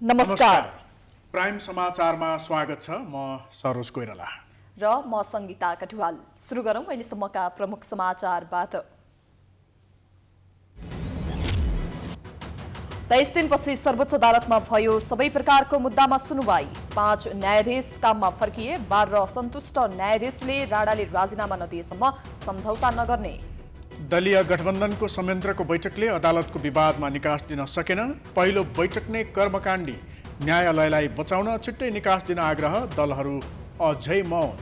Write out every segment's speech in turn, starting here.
नमस्कार। प्राइम समाचारमा स्वागत छ। म सरोज कोइराला र म संगीता कटुवाल। सुरु गरौं अहिलेसम्मका प्रमुख समाचारबाट। 23 दिनपछि सर्वोच्च अदालतमा भयो सबै प्रकारको मुद्दामा सुनुवाई। 5 न्यायाधीश काममा फर्किए। बार र असन्तुष्ट न्यायाधीशले राणाले राजीनामा नदिएसम्म सम्झौता नगर्ने। दलीय गठबन्धनको संयन्त्रको बैठकले अदालतको विवादमा निकास दिन सकेन। पहिलो बैठक नै कर्मकाण्डी। न्यायालयलाई बचाउन छिट्टै निकास दिन आग्रह। दलहरू अझै मौन।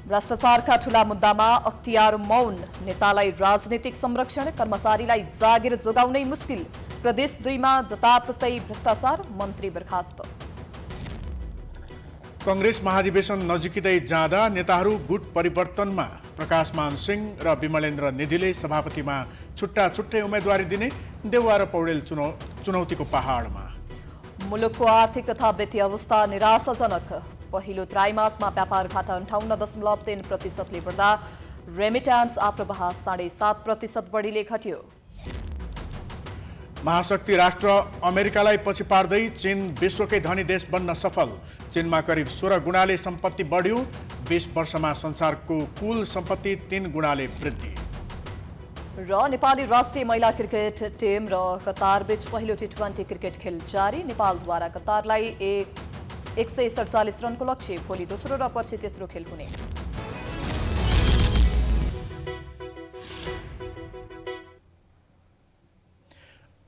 भ्रष्टाचारका ठूला मुद्दामा अख्तियार मौन। नेतालाई राजनीतिक संरक्षण, कर्मचारीलाई जागिर जोगाउनै मुस्किल। प्रदेश 2 मा जताततै भ्रष्टाचार, मन्त्री बर्खास्त। कंग्रेस महाधिवेशन नजिकिँदै जाँदा नेताहरू गुट परिवर्तनमा। प्रकाशमान सिंह र विमलेन्द्र निधिले सभापतिमा छुट्टा छुट्टै उम्मेदवारी दिने। देउवा र पौडेल चुनौतीको पहाडमा। मुलुकको आर्थिक तथा वित्तीय अवस्था निराशाजनक। पहिलो त्रैमासमा व्यापार घाटा 58.3%ले बढ्दा रेमिट्यान्स आप्रवाह 7.5% बढीले घट्यो। महाशक्ति राष्ट्र अमेरिकालाई पछि पार्दै चीन विश्वकै धनी देश बन्न सफल। चीनमा करिब 16 गुणाले सम्पत्ति बढ्यो। 20 वर्षमा संसारको कुल सम्पत्ति 3 गुणाले वृद्धि। र नेपाली राष्ट्रिय महिला क्रिकेट टिम र कतार बीच पहिलो टी20 क्रिकेट खेल जारी। नेपालद्वारा कतारलाई 147 रनको लक्ष्य। भोलि दोस्रो र पर्सि तेस्रो खेल हुने।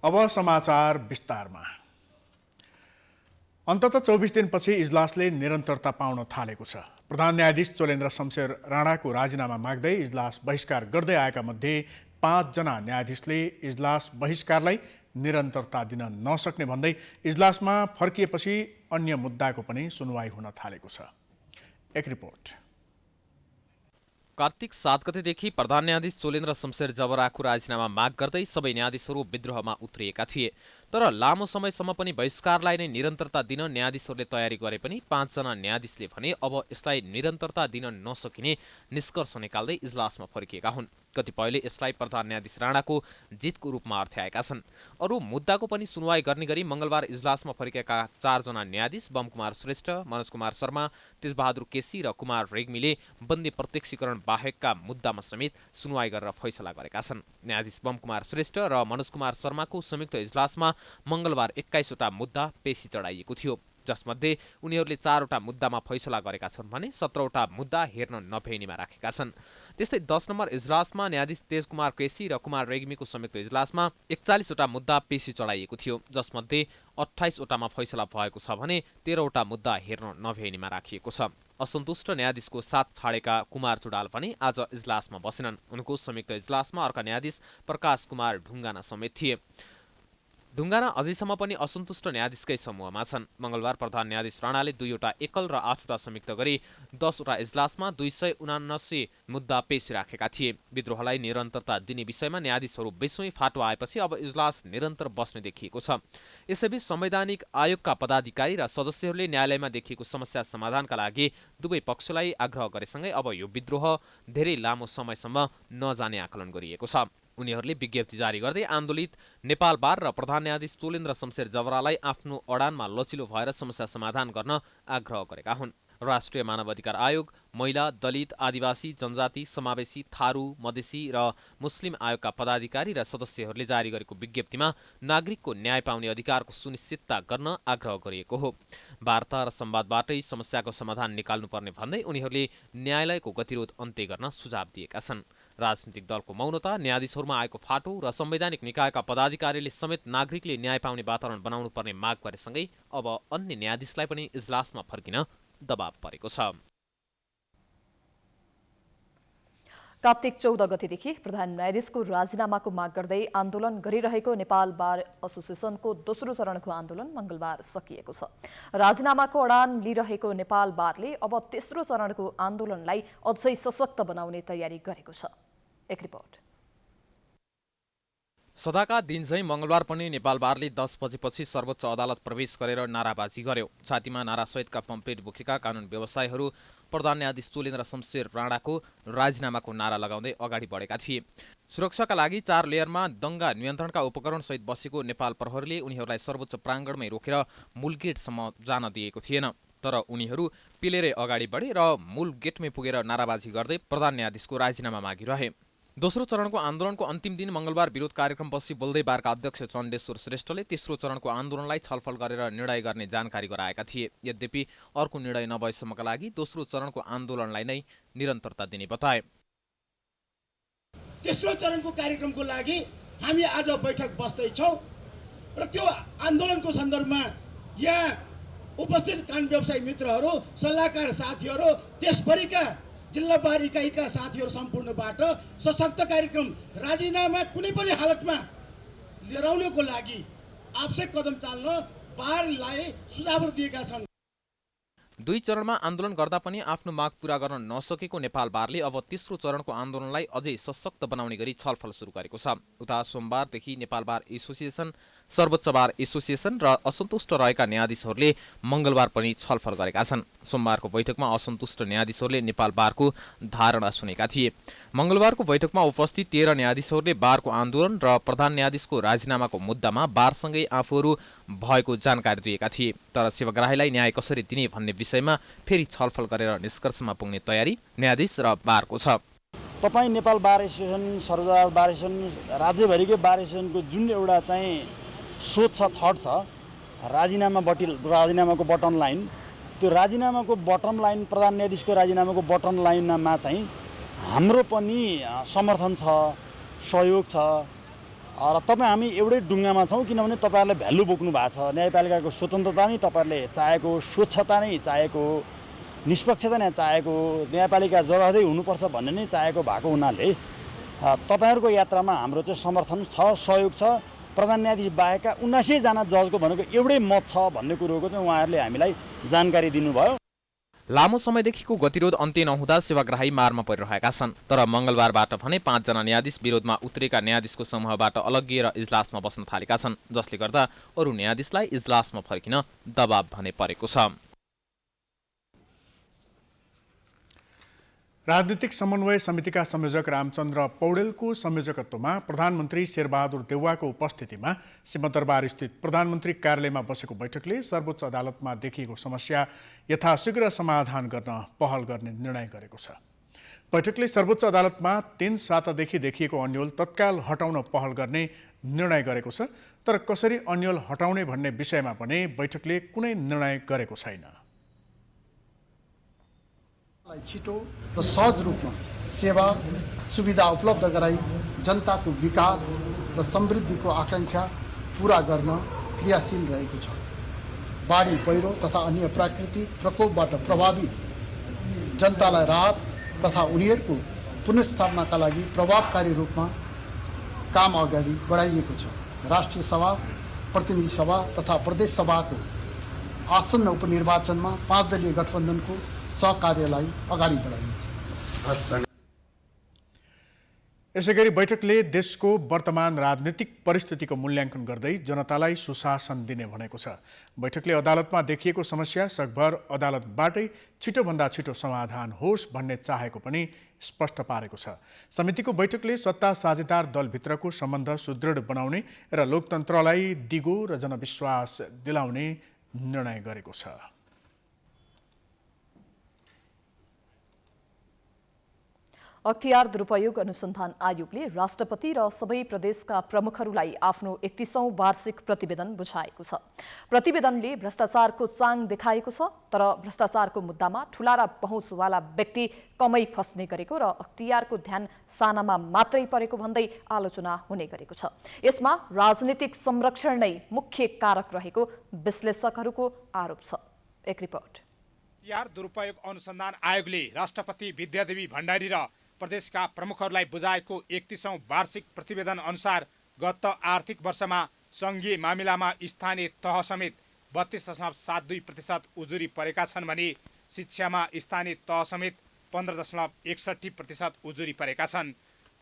अब समाचार विस्तारमा। अन्ततः 24 दिनपछि इजलासले निरन्तरता पाउन थालेको छ। प्रधान न्यायाधीश चोलेन्द्र शमशेर राणाको राजीनामा माग्दै इजलास बहिष्कार गर्दै आएका मध्ये 5 जना न्यायाधीशले इजलास बहिष्कारलाई निरन्तरता दिन नसक्ने भन्दै इजलासमा फर्किएपछि अन्य मुद्दाको पनि सुनवाई हुन थालेको छ। एक रिपोर्ट। कार्तिक 7 गतेदेखि प्रधान न्यायाधीश चोलेन्द्र शमशेर जबराको राजीनामा माग गर्दै सबै न्यायाधीशहरू विद्रोहमा उत्रिएका थिए। तर लामो समयसम्म पनि बहिष्कारलाई नै निरन्तरता दिन न्यायाधीशहरूले तयारी गरे पनि 5 जना न्यायाधीशले भने अब यसलाई निरन्तरता दिन नसकिने निष्कर्ष निकाल्दै इजलासमा फर्किएका हुन्। कतिपयले यसलाई प्रधान न्यायाधीश राणाको जितको रूपमा अर्थ्याएका छन्। अरू मुद्दाको पनि सुनवाई गर्ने गरी मंगलबार इजलासमा फर्किएका 4 जना न्यायाधीश बमकुमार श्रेष्ठ, मनोज कुमार शर्मा, तेजबहादुर केसी र कुमार रेग्मीले बन्दी प्रत्यक्षीकरण बाहेकका मुद्दामा समेत सुनवाई गरेर फैसला गरेका छन्। न्यायाधीश बमकुमार श्रेष्ठ र मनोज कुमार शर्माको संयुक्त इजलासमा मंगलबार 21 वटा मुद्दा पेशी चढाइएको थियो, जसमध्ये उनीहरूले 4 वटा मुद्दामा फैसला गरेका छन् भने 17 वटा मुद्दा हेर्न नभ्याइनेमा राखेका छन्। त्यस्तै 10 नम्बर इजलासमा न्यायाधीश तेजकुमार केसी र कुमार रेग्मीको संयुक्त इजलासमा 41 वटा मुद्दा पेशी चढाइएको थियो, जसमध्ये 28 वटामा फैसला भएको छ भने 13 वटा मुद्दा हेर्न नभ्याइनेमा राखिएको छ। असन्तुष्ट न्यायाधीशको साथ छाडेका कुमार चुडाल पनि आज इजलासमा बसेनन्। उनको संयुक्त इजलासमा अर्का न्यायाधीश प्रकाश कुमार ढुङ्गाना समेत थिए। ढुङ्गाना अझैसम्म पनि असन्तुष्ट न्यायाधीशकै समूहमा छन्। मंगलबार प्रधान न्यायाधीश राणाले 2 वटा एकल र 8 वटा संयुक्त गरी 10 वटा इजलासमा 279 मुद्दा पेशी राखेका थिए। विद्रोहलाई निरन्तरता दिने विषयमा न्यायाधीशहरू 20औं फाटो आएपछि अब इजलास निरन्तर बस्ने देखिएको छ। यसैबीच संवैधानिक आयोगका पदाधिकारी र सदस्यहरूले न्यायालयमा देखिएको समस्या समाधानका लागि दुवै पक्षलाई आग्रह गरेसँगै अब यो विद्रोह धेरै लामो समयसम्म नजाने आकलन गरिएको छ। उनीहरूले विज्ञप्ति जारी गर्दै आन्दोलित नेपाल बार र प्रधान न्यायाधीश चोलेन्द्र शमशेर जबरालाई आफ्नो अडानमा लचिलो भएर समस्या समाधान गर्न आग्रह गरेका हुन्। राष्ट्रिय मानवाधिकार आयोग, महिला, दलित, आदिवासी, जनजाति, समावेशी, थारू, मधेसी र मुस्लिम आयोगका पदाधिकारी र सदस्यहरूले जारी गरेको विज्ञप्तिमा नागरिकको न्याय पाउने अधिकारको सुनिश्चितता गर्न आग्रह गरिएको हो। वार्ता र संवादबाटै समस्याको समाधान निकाल्नुपर्ने भन्दै उनीहरूले न्यायालयको गतिरोध अन्त्य गर्न सुझाव दिएका छन्। राजनीतिक दलको मौनता, न्यायाधीशहरूमा आएको फाटो र संवैधानिक निकायका पदाधिकारीले समेत नागरिकले न्याय पाउने वातावरण बनाउनु पर्ने माग गरेसँगै अब अन्य न्यायाधीशलाई पनि इजलासमा फर्किन दबाव परेको छ। कार्तिक 14 गतेदेखि प्रधान न्यायाधीशको राजीनामाको माग गर्दै आन्दोलन गरिरहेको नेपाल बार एसोसिएसनको दोस्रो चरणको आन्दोलन मंगलबार सकिएको छ। राजीनामाको अडान लिइरहेको नेपाल बारले अब तेस्रो चरणको आन्दोलनलाई अझै सशक्त बनाउने तयारी गरेको छ। एक रिपोर्ट। सदाका दिनझैँ मङ्गलबार पनि नेपाल बारले 10 बजेपछि सर्वोच्च अदालत प्रवेश गरेर नाराबाजी गर्यो। छातीमा नारासहितका पम्पलेट बोकेका कानुन व्यवसायीहरू प्रधान न्यायाधीश चोलेन्द्र शमशेर राणाको राजीनामाको नारा लगाउँदै अगाडि बढेका थिए। सुरक्षाका लागि 4 लेयरमा दङ्गा नियन्त्रणका उपकरणसहित बसेको नेपाल प्रहरीले उनीहरूलाई सर्वोच्च प्राङ्गणमै रोकेर मूल गेटसम्म जान दिएको थिएन। तर उनीहरू पिलेरै अगाडि बढे र मूल गेटमै पुगेर नाराबाजी गर्दै प्रधान न्यायाधीशको राजीनामा मागिरहे। दोस्रो चरणको आन्दोलनको अन्तिम दिन मङ्गलबार विरोध कार्यक्रम बसी बोल्दै बारका अध्यक्ष चण्डेश्वर श्रेष्ठले तेस्रो चरणको आन्दोलनलाई छलफल गरेर निर्णय गर्ने जानकारी गराएका थिए। यद्यपि अर्को निर्णय नभएसम्मका लागि दोस्रो चरणको आन्दोलनलाई नै निरन्तरता दिने बताए। तेस्रो चरणको कार्यक्रमको लागि हामी आज बैठक बस्दैछौँ र त्यो आन्दोलनको सन्दर्भमा यहाँ उपस्थित कानुन व्यवसायी मित्रहरू, सल्लाहकार साथीहरू, देशभरिका जिल्ला बार इकाइका साथीहरू सम्पूर्णबाट सशक्त कार्यक्रम राजीनामा कुनै पनि हालतमा लिएर लागि आवश्यक कदम चाल्न बारलाई सुझावहरू दिएका छन्। दुई चरणमा आन्दोलन गर्दा पनि आफ्नो माग पूरा गर्न नसकेको नेपाल बारले अब तेस्रो चरणको आन्दोलनलाई अझै सशक्त बनाउने गरी छलफल सुरु गरेको छ। उता सोमबारदेखि नेपाल बार एसोसिएसन, सर्वोच्च बार एसोसिएसन र असन्तुष्ट रहेका न्यायाधीशहरूले मङ्गलबार पनि छलफल गरेका छन्। सोमबारको बैठकमा असन्तुष्ट न्यायाधीशहरूले नेपाल बारको धारणा सुनेका थिए। मङ्गलबारको बैठकमा उपस्थित 13 न्यायाधीशहरूले बारको आन्दोलन र प्रधान न्यायाधीशको राजीनामाको मुद्दामा बारसँगै आफूहरू भएको जानकारी दिएका थिए। तर सेवाग्राहीलाई न्याय कसरी दिने भन्ने विषयमा फेरि छलफल गरेर निष्कर्षमा पुग्ने तयारी न्यायाधीश र बारको छ। तपाईँ नेपाल बार एसोसिएसन, सर्वोच्च बार एसोसिएसन, राज्यभरिकै बार एसोसिएसनको जुन एउटा चाहिँ सोच छ, थट छ, राजीनामाको बटम लाइन, त्यो राजीनामाको बटम लाइन, प्रधान न्यायाधीशको राजीनामाको बटम लाइनमा चाहिँ हाम्रो पनि समर्थन छ, सहयोग छ र हामी एउटै ढुङ्गामा छौँ। किनभने तपाईँहरूले भ्यालु बोक्नु भएको छ, न्यायपालिकाको स्वतन्त्रता नै तपाईँहरूले चाहेको, स्वच्छता नै चाहेको, निष्पक्षता नै चाहेको, न्यायपालिका जवाफदेही हुनुपर्छ भन्ने नै चाहेको भएको हुनाले तपाईँहरूको यात्रामा हाम्रो चाहिँ समर्थन छ, सहयोग छ। प्रधान न्यायाधीश बाहेकका 79 जना जजको भनेको एउटै मत छ भन्ने कुरोको चाहिँ उहाँहरूले हामीलाई जानकारी दिनुभयो। लामो समयदेखिको गतिरोध अन्त्य नहुँदा सेवाग्राही मारमा परिरहेका छन्। तर मङ्गलबारबाट भने 5 जना न्यायाधीश विरोधमा उत्रेका न्यायाधीशको समूहबाट अलग्गिएर इजलासमा बस्न थालेका छन्, जसले गर्दा अरू न्यायाधीशलाई इजलासमा फर्किन दबाब भने परेको छ। राजनीतिक समन्वय समितिका संयोजक रामचन्द्र पौडेलको संयोजकत्वमा प्रधानमन्त्री शेरबहादुर देउवाको उपस्थितिमा सिंहदरबार स्थित प्रधानमन्त्री कार्यालयमा बसेको बैठकले सर्वोच्च अदालतमा देखिएको समस्या यथाशीघ्र समाधान गर्न पहल गर्ने निर्णय गरेको छ। बैठकले सर्वोच्च अदालतमा 3 सातादेखि देखिएको अन्यल तत्काल हटाउन पहल गर्ने निर्णय गरेको छ। तर कसरी अन्यल हटाउने भन्ने विषयमा पनि बैठकले कुनै निर्णय गरेको छैन। छिटो र सहज रूपमा सेवा सुविधा उपलब्ध गराई जनताको विकास र समृद्धिको आकांक्षा पूरा गर्न क्रियाशील रहेको छ। बाढी, पहिरो तथा अन्य प्राकृतिक प्रकोपबाट प्रभावित जनतालाई राहत तथा उनीहरूको पुनर्स्थापनाका लागि प्रभावकारी रूपमा काम अगाडि बढाइएको छ। राष्ट्रिय सभा, प्रतिनिधि सभा तथा प्रदेश सभाको आसन्न उपनिर्वाचनमा 5 दलीय गठबन्धनको सहकार्यलाई अगाडि बढाइन्छ। यसैगरी बैठकले देशको वर्तमान राजनीतिक परिस्थितिको मूल्याङ्कन गर्दै जनतालाई सुशासन दिने भनेको छ। बैठकले अदालतमा देखिएको समस्या सकभर अदालतबाटै छिटोभन्दा छिटो समाधान होस् भन्ने चाहेको पनि स्पष्ट पारेको छ। समितिको बैठकले सत्ता साझेदार दलभित्रको सम्बन्ध सुदृढ बनाउने र लोकतन्त्रलाई दिगो र जनविश्वास दिलाउने निर्णय गरेको छ। अख्तियार दुरुपयोग अनुसन्धान आयोगले राष्ट्रपति र सबै प्रदेशका प्रमुखहरूलाई आफ्नो 31औं वार्षिक प्रतिवेदन बुझाएको छ। प्रतिवेदनले भ्रष्टाचारको चाङ देखाएको छ, तर भ्रष्टाचारको मुद्दामा ठूला र पहुँचवाला व्यक्ति कमै फस्ने गरेको र अख्तियारको ध्यान सानामा मात्रै परेको भन्दै आलोचना हुने गरेको छ। यसमा राजनीतिक संरक्षण नै मुख्य कारक रहेको विश्लेषकहरूको आरोप छ। एक रिपोर्ट। अख्तियार दुरुपयोग अनुसन्धान आयोगले राष्ट्रपति विद्यादेवी भण्डारी र प्रदेशका प्रमुखहरूलाई बुझाएको 31औं वार्षिक प्रतिवेदन अनुसार गत आर्थिक वर्षमा संघीय मामिलामा स्थानीय तह समेत 32.72% उजुरी परेका छन् भने शिक्षामा स्थानीय तह समेत 15.61% उजुरी परेका छन्।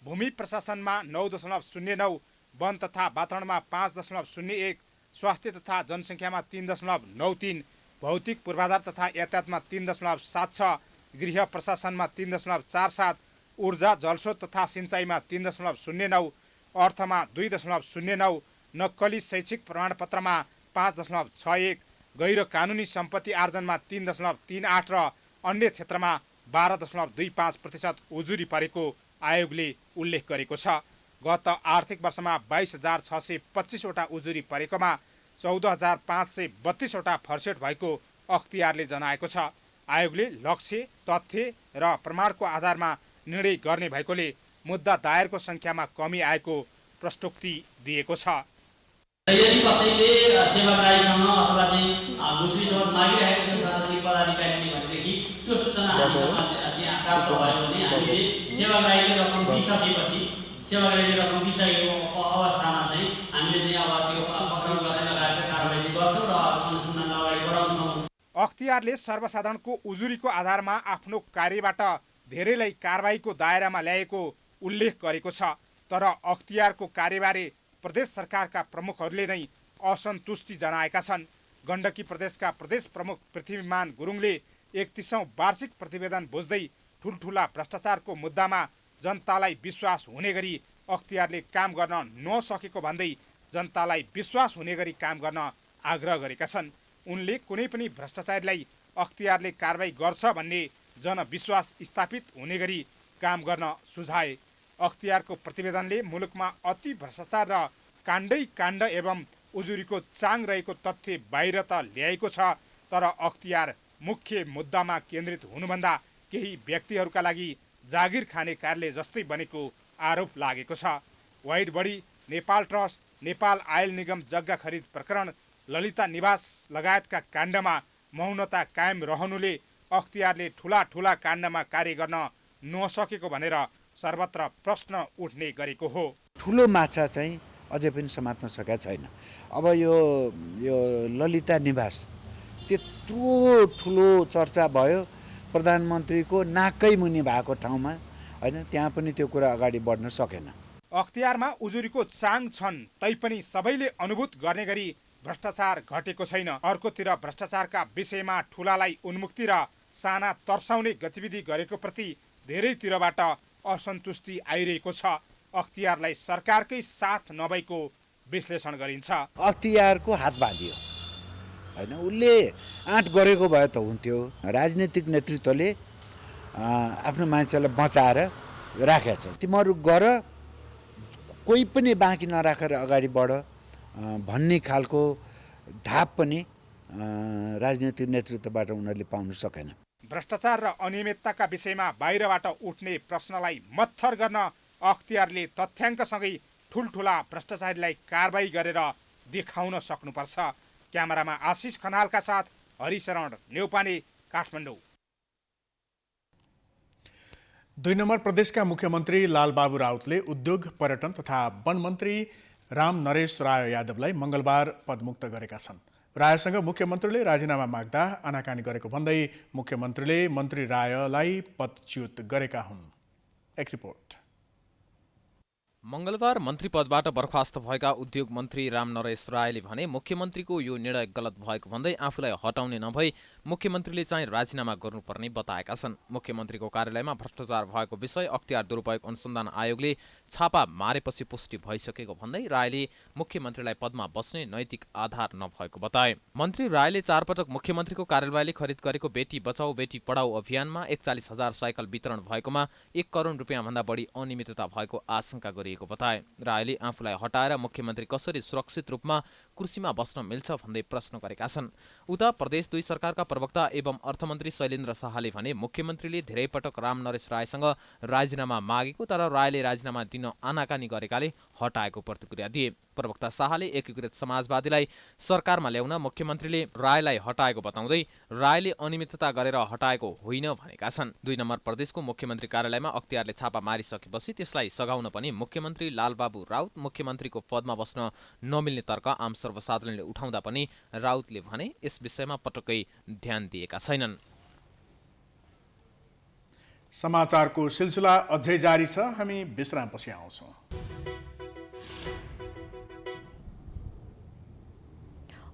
भूमि प्रशासनमा 9.09, वन तथा वातावरणमा 5.01, स्वास्थ्य तथा जनसङ्ख्यामा 3.93, भौतिक पूर्वाधार तथा यातायातमा 3.76, गृह प्रशासनमा 3.47, ऊर्जा जलस्रोत तथा सिँचाइमा 3.09, अर्थमा 2.09, नक्कली शैक्षिक प्रमाणपत्रमा 5.61, गैर कानुनी सम्पत्ति आर्जनमा 3.38 र अन्य क्षेत्रमा 12.25% उजुरी परेको आयोगले उल्लेख गरेको छ। गत आर्थिक वर्षमा 22,625वटा उजुरी परेकोमा 14,532वटा फर्सेट भएको अख्तियारले जनाएको छ। आयोगले लक्ष्य, तथ्य र प्रमाणको आधारमा निर्णय गर्ने भएकोले मुद्दा दायरको सङ्ख्यामा कमी आएको प्रस्तुति दिएको छ। यदि कसैले सेवाग्राहीसँग अथवा चाहिँ घुसरिश्वत मागिरहेको छ सार्वजनिक पदाधिकारीले भनेदेखि त्यो सूचना हामीसँग प्राप्त भयो भने हामीले सेवाग्राहीले रकम दिइसकेपछि सेवाग्राहीले रकम दिइसकेको अवस्थामा चाहिँ हामीले चाहिँ अब त्यो पक्राउ गर्ने लगायतका कारबाही गर्छौँ र अनुसन्धान अगाडि बढाउँछौँ। अख्तियारले सर्वसाधारणको उजुरीको आधारमा आफ्नो कार्यबाट धेरैलाई कारबाहीको दायरामा ल्याएको उल्लेख गरेको छ। तर अख्तियारको कार्यबारे प्रदेश सरकारका प्रमुखहरूले नै असन्तुष्टि जनाएका छन्। गण्डकी प्रदेशका प्रदेश प्रमुख पृथ्वीमान गुरुङले 31औं वार्षिक प्रतिवेदन बुझ्दै ठुल्ठुला भ्रष्टाचारको मुद्दामा जनतालाई विश्वास हुने गरी अख्तियारले काम गर्न नसकेको भन्दै जनतालाई विश्वास हुने गरी काम गर्न आग्रह गरेका छन्। उनले कुनै पनि भ्रष्टाचारीलाई अख्तियारले कारबाही गर्छ भन्ने जनविश्वास स्थापित हुने गरी काम गर्न सुझाए। अख्तियारको प्रतिवेदनले मुलुकमा अति भ्रष्टाचार र काण्डै काण्ड एवं उजुरीको चाङ रहेको तथ्य बाहिर त ल्याएको छ, तर अख्तियार मुख्य मुद्दामा केन्द्रित हुनुभन्दा केही व्यक्तिहरूका लागि जागिर खाने कार्यालय जस्तै बनेको आरोप लागेको छ। Wide body, Nepal trust, Nepal oil निगम जग्गा खरिद प्रकरण, ललिता निवास लगायतका काण्डमा मौनता कायम रहनुले अख्तियारले ठुला ठुला काण्डमा कार्य गर्न नसकेको भनेर सर्वत्र प्रश्न उठ्ने गरेको हो। ठुलो माछा चाहिँ अझै पनि समात्न सकेका छैन। अब यो ललिता निवास त्यत्रो ठुलो चर्चा भयो प्रधानमन्त्रीको नाकै मुनि भएको ठाउँमा, होइन, त्यहाँ पनि त्यो कुरा अगाडि बढ्न सकेन। अख्तियारमा उजुरीको चाङ छन् तैपनि सबैले अनुभूत गर्ने गरी भ्रष्टाचार घटेको छैन। अर्कोतिर भ्रष्टाचारका विषयमा ठुलालाई उन्मुक्ति र साना तर्साउने गतिविधि गरेको प्रति धेरैतिरबाट असन्तुष्टि आइरहेको छ। अख्तियारलाई सरकारकै साथ नभएको विश्लेषण गरिन्छ। अख्तियारको हात बाँधियो, होइन, उसले आँट गरेको भए त हुन्थ्यो। राजनीतिक नेतृत्वले आफ्नो मान्छेलाई बचाएर राखेको छ। तिमीहरू गर, कोही पनि बाँकी नराखेर अगाडि बढ भन्ने खालको धाप पनि राजनीतिक नेतृत्वबाट उनीहरूले पाउन सकेन। भ्रष्टाचार र अनियमितताका विषयमा बाहिरबाट उठ्ने प्रश्नलाई मत्थर गर्न अख्तियारले तथ्याङ्कसँगै ठुल्ठुला भ्रष्टाचारीलाई कारबाही गरेर देखाउन सक्नुपर्छ। क्यामेरामा आशिष खनालका साथ हरिशरण नेउपाने, काठमाडौँ। 2 नम्बर प्रदेशका मुख्यमन्त्री लालबाबु राउतले उद्योग, पर्यटन तथा वन मन्त्री राम नरेश राय यादवलाई मङ्गलबार पदमुक्त गरेका छन्। रायसँग मुख्यमन्त्रीले राजीनामा माग्दा आनाकानी गरेको भन्दै मुख्यमन्त्रीले मन्त्री रायलाई पदच्युत गरेका हुन्। एक रिपोर्ट। मङ्गलबार मन्त्री पदबाट बर्खास्त भएका उद्योग मन्त्री राम नरेश रायले भने मुख्यमन्त्रीको यो निर्णय गलत भएको भन्दै आफूलाई हटाउने नभई मुख्यमन्त्रीले चाहिँ राजीनामा गर्नुपर्ने बताएका छन्। मुख्यमन्त्रीको कार्यालयमा भ्रष्टाचार भएको विषय अख्तियार दुरुपयोग अनुसन्धान आयोगले छापा मारेपछि पुष्टि भइसकेको भन्दै रायले मुख्यमन्त्रीलाई पदमा बस्ने नैतिक आधार नभएको बताए। मन्त्री रायले 4 पटक मुख्यमन्त्रीको कार्यालयले खरिद गरेको बेटी बचाऊ बेटी पढाऊ अभियानमा 41,000 साइकल वितरण भएकोमा 1 करोड रुपियाँभन्दा बढी अनियमितता भएको आशंका गरिएको बताए। रायले आफूलाई हटाएर मुख्यमन्त्री कसरी सुरक्षित रूपमा कुर्सीमा बस्न मिल्छ भन्दै प्रश्न गरेका छन्। उता प्रदेश 2 सरकारका प्रवक्ता एवं अर्थमन्त्री शैलेन्द्र शाहले भने मुख्यमन्त्रीले धेरै पटक राम नरेश रायसँग राजीनामा मागेको तर रायले राजीनामा दिन आनाकानी गरेकाले हटाएको प्रतिक्रिया दिए। प्रवक्ता शाहले एकीकृत समाजवादीलाई सरकारमा ल्याउन मुख्यमन्त्रीले रायलाई हटाएको बताउँदै रायले अनियमितता गरेर हटाएको होइन भनेका छन्। 2 नम्बर प्रदेशको मुख्यमन्त्री कार्यालयमा अख्तियारले छापा मारिसकेपछि त्यसलाई सघाउन पनि मुख्यमन्त्री लालबाबु राउत मुख्यमन्त्रीको पदमा बस्न नमिल्ने तर्क आम सर्वसाधारणले उठाउँदा पनि राउतले भने यस विषयमा पटक्कै ध्यान दिएका छैनन्। समाचारको सिलसिला अझै जारी छ, हामी विश्रामपछि आउँछौँ।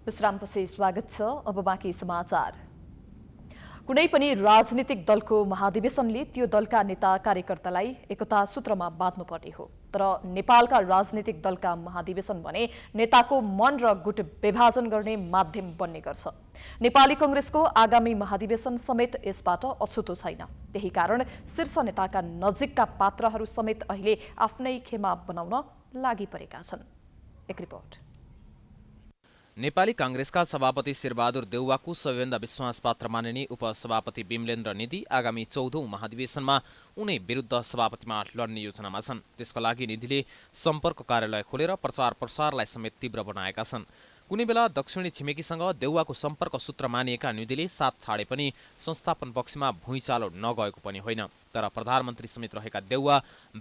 विश्रामपछि स्वागत छ। अब बाँकी समाचार। कुनै पनि राजनीतिक दलको महाधिवेशनले त्यो दलका नेता कार्यकर्तालाई एकता सूत्रमा बाँध्नुपर्ने हो, तर नेपालका राजनीतिक दलका महाधिवेशन भने नेताको मन र गुट विभाजन गर्ने माध्यम बन्ने गर्छ। नेपाली कांग्रेसको आगामी महाधिवेशन समेत यसबाट अछुतो छैन। त्यही कारण शीर्ष नेताका नजिकका पात्रहरू समेत अहिले आफ्नै खेमा बनाउन लागि परेका छन्। एक रिपोर्ट। नेपाली कांग्रेसका सभापति शेरबहादुर देउवाको सबैभन्दा विश्वासपात्र मानिने उपसभापति विमलेन्द्र निधि आगामी 14औं महाधिवेशनमा उनै विरुद्ध सभापतिमा लड्ने योजनामा छन्। त्यसका लागि निधिले सम्पर्क कार्यालय खोलेर प्रचार प्रसारलाई समेत तीव्र बनाएका छन्। कुनै बेला दक्षिणी छिमेकीसँग देउवाको सम्पर्क सूत्र मानिएका निधिले साथ छाडे पनि संस्थापन पक्षमा भुइँचालो नगएको पनि होइन। तर प्रधानमन्त्री समेत रहेका देउवा